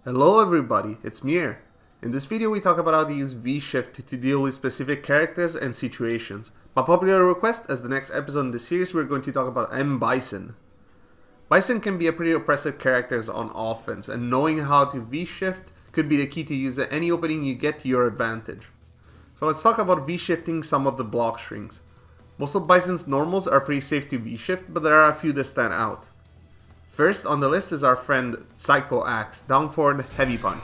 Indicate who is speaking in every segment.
Speaker 1: Hello everybody, it's Mir. In this video we talk about how to use V-Shift to deal with specific characters and situations. By popular request, as the next episode in the series we're going to talk about M.Bison. Bison can be a pretty oppressive character on offense, and knowing how to V-Shift could be the key to use any opening you get to your advantage. So let's talk about V-Shifting some of the block strings. Most of Bison's normals are pretty safe to V-Shift, but there are a few that stand out. First on the list is our friend Psycho Axe, down forward heavy punch.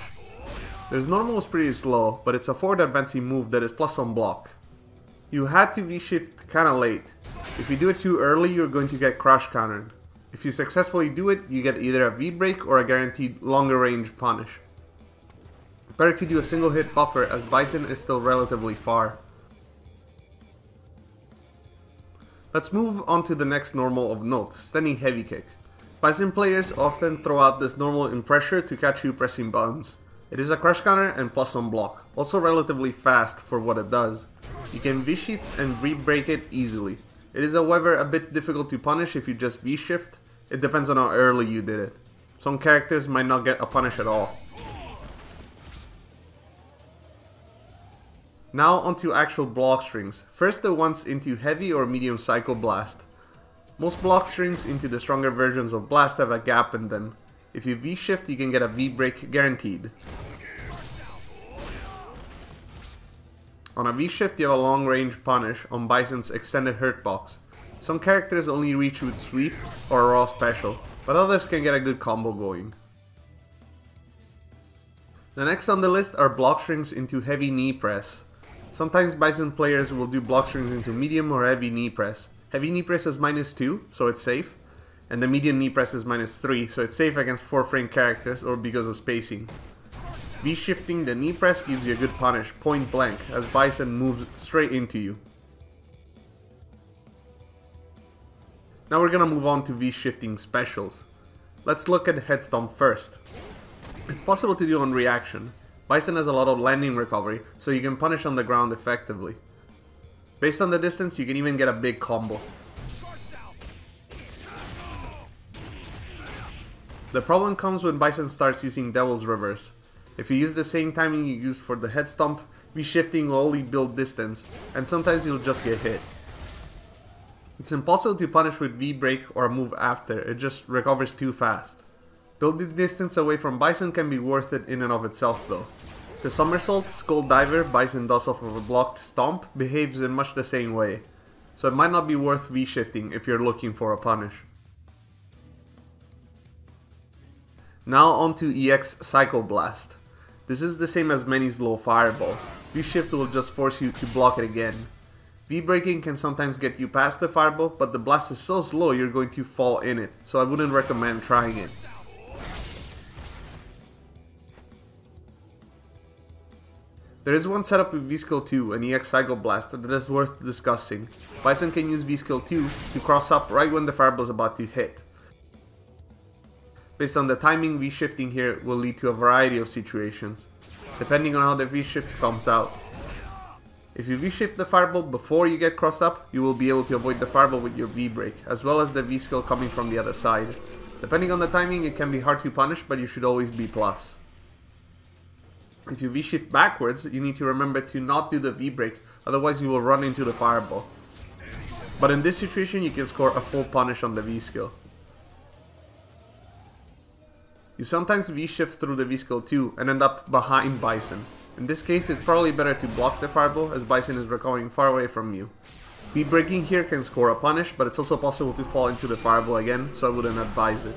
Speaker 1: His normal is pretty slow, but it's a forward advancing move that is plus on block. You had to V-Shift kinda late. If you do it too early, you're going to get crush countered. If you successfully do it, you get either a V-break or a guaranteed longer range punish. Better to do a single hit buffer as Bison is still relatively far. Let's move on to the next normal of note, standing heavy kick. Bison players often throw out this normal in pressure to catch you pressing buttons. It is a crush counter and plus on block, also relatively fast for what it does. You can V-shift and re-break it easily. It is however a bit difficult to punish if you just V-shift. It depends on how early you did it. Some characters might not get a punish at all. Now onto actual block strings. First the ones into heavy or medium Psycho Blast. Most block strings into the stronger versions of Blast have a gap in them. If you V-shift, you can get a V-break guaranteed. On a V-shift, you have a long range punish on Bison's extended hurt box. Some characters only reach with sweep or a raw special, but others can get a good combo going. The next on the list are block strings into heavy knee press. Sometimes Bison players will do block strings into medium or heavy knee press. Heavy knee press is -2, so it's safe, and the medium knee press is -3, so it's safe against 4-frame characters or because of spacing. V-shifting the knee press gives you a good punish, point blank, as Bison moves straight into you. Now we're gonna move on to V-shifting specials. Let's look at HEADSTOMP first. It's possible to do on reaction. Bison has a lot of landing recovery, so you can punish on the ground effectively. Based on the distance, you can even get a big combo. The problem comes when Bison starts using Devil's Reverse. If you use the same timing you used for the HEADSTOMP, V-shifting will only build distance, and sometimes you'll just get hit. It's impossible to punish with V-break or a move after, it just recovers too fast. Building distance away from Bison can be worth it in and of itself though. The somersault skull diver Bison does off of a blocked stomp behaves in much the same way, so it might not be worth V-shifting if you're looking for a punish. Now onto EX Psycho Blast. This is the same as many slow fireballs. V-shift will just force you to block it again. V-breaking can sometimes get you past the fireball, but the blast is so slow you're going to fall in it, so I wouldn't recommend trying it. There is one setup with V-Skill 2 and EX Psycho Blast that is worth discussing. Bison can use V-Skill 2 to cross up right when the fireball is about to hit. Based on the timing, V-shifting here will lead to a variety of situations, depending on how the V-shift comes out. If you V-shift the fireball before you get crossed up, you will be able to avoid the fireball with your V-break, as well as the V-Skill coming from the other side. Depending on the timing, it can be hard to punish, but you should always be plus. If you V-shift backwards, you need to remember to not do the V-break, otherwise you will run into the fireball. But in this situation, you can score a full punish on the V-skill. You sometimes V-shift through the V-skill too, and end up behind Bison. In this case, it's probably better to block the fireball, as Bison is recovering far away from you. V-breaking here can score a punish, but it's also possible to fall into the fireball again, so I wouldn't advise it.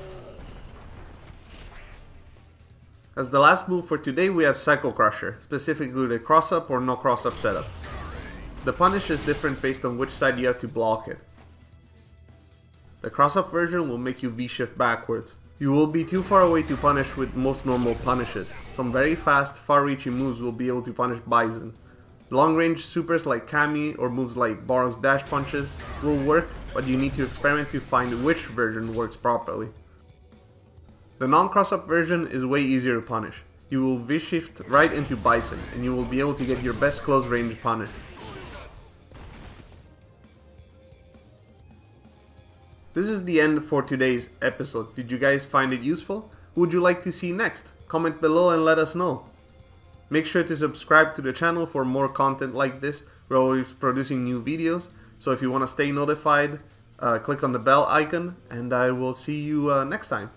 Speaker 1: As the last move for today, we have Psycho Crusher, specifically the CROSSUP or no CROSSUP setup. The punish is different based on which side you have to block it. The CROSSUP version will make you V-shift backwards. You will be too far away to punish with most normal punishes. Some very fast, far-reaching moves will be able to punish Bison. Long-range supers like Kami or moves like Barong's dash punches will work, but you need to experiment to find which version works properly. The non-CROSSUP version is way easier to punish. You will V-shift right into Bison, and you will be able to get your best close range punish. This is the end for today's episode. Did you guys find it useful? Who would you like to see next? comment below and let us know. Make sure to subscribe to the channel for more content like this. We're always producing new videos, so if you want to stay notified, click on the bell icon, and I will see you next time.